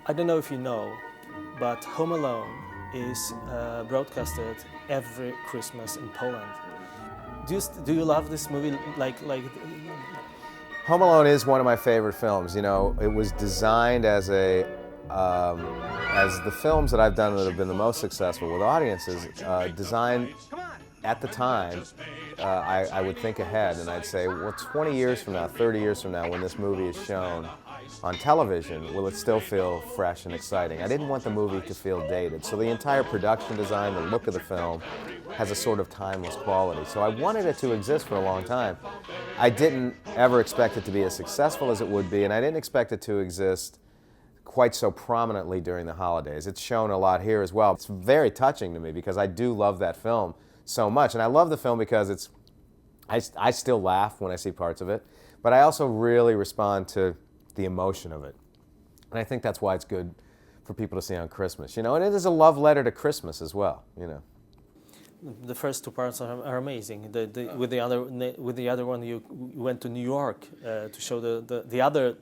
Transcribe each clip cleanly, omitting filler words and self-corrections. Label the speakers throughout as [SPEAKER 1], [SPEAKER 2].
[SPEAKER 1] I don't know if you know, but Home Alone is broadcasted every Christmas in Poland. Do you love this movie?
[SPEAKER 2] Home Alone is one of my favorite films. You know, it was designed as as the films that I've done that have been the most successful with audiences, designed at the time. I would think ahead and I'd say, well, 20 years from now, 30 years from now, when this movie is shown on television, will it still feel fresh and exciting? I didn't want the movie to feel dated, so the entire production design, the look of the film, has a sort of timeless quality. So I wanted it to exist for a long time. I didn't ever expect it to be as successful as it would be, and I didn't expect it to exist quite so prominently during the holidays. It's shown a lot here as well. It's very touching to me because I do love that film so much, and I love the film because I still laugh when I see parts of it, but I also really respond to the emotion of it. And I think that's why it's good for people to see on Christmas, you know, and it is a love letter to Christmas as well, you know.
[SPEAKER 1] The first two parts are amazing. With the other one, you went to New York to show the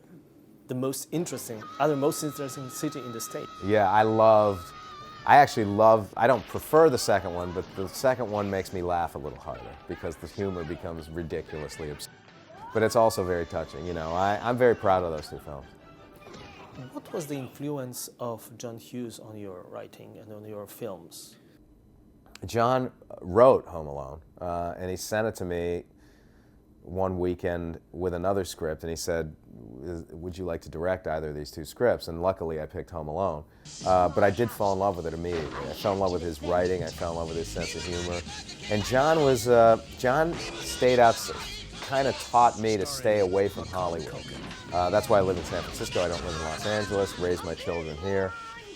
[SPEAKER 1] most interesting city in the state.
[SPEAKER 2] Yeah, I don't prefer the second one, but the second one makes me laugh a little harder because the humor becomes ridiculously absurd. But it's also very touching, you know. I'm very proud of those two films.
[SPEAKER 1] What was the influence of John Hughes on your writing and on your films?
[SPEAKER 2] John wrote Home Alone, and he sent it to me one weekend with another script, and he said, would you like to direct either of these two scripts? And luckily I picked Home Alone. But I did fall in love with it immediately. I fell in love with his writing, I fell in love with his sense of humor. And John stayed out, kind of taught me to stay away from Hollywood. That's why I live in San Francisco. I don't live in Los Angeles, raised my children here.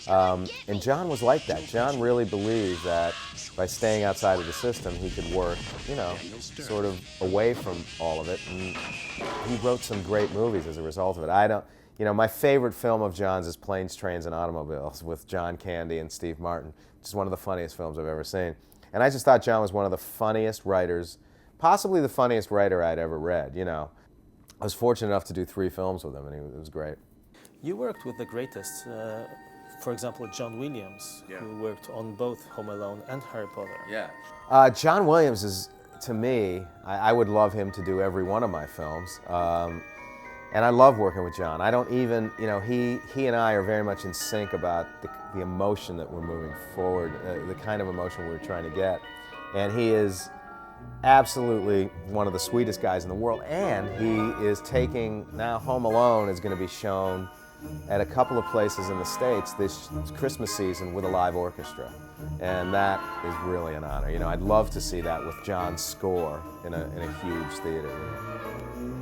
[SPEAKER 2] And John was like that. John really believed that by staying outside of the system, he could work, you know, sort of away from all of it. And he wrote some great movies as a result of it. You know, my favorite film of John's is Planes, Trains, and Automobiles with John Candy and Steve Martin, which is one of the funniest films I've ever seen. And I just thought John was one of the funniest writers, possibly the funniest writer I'd ever read, you know. I was fortunate enough to do 3 films with him, and it was great.
[SPEAKER 1] You worked with the greatest, for example, John Williams, who worked on both Home Alone and Harry Potter.
[SPEAKER 2] Yeah. John Williams is, to me, I would love him to do every one of my films. And I love working with John. I don't even, you know, he and I are very much in sync about the emotion that we're moving forward, the kind of emotion we're trying to get. And he is absolutely one of the sweetest guys in the world, and he is taking, now Home Alone is going to be shown at a couple of places in the States this Christmas season with a live orchestra, and that is really an honor. You know, I'd love to see that with John's score in a huge theater. You know.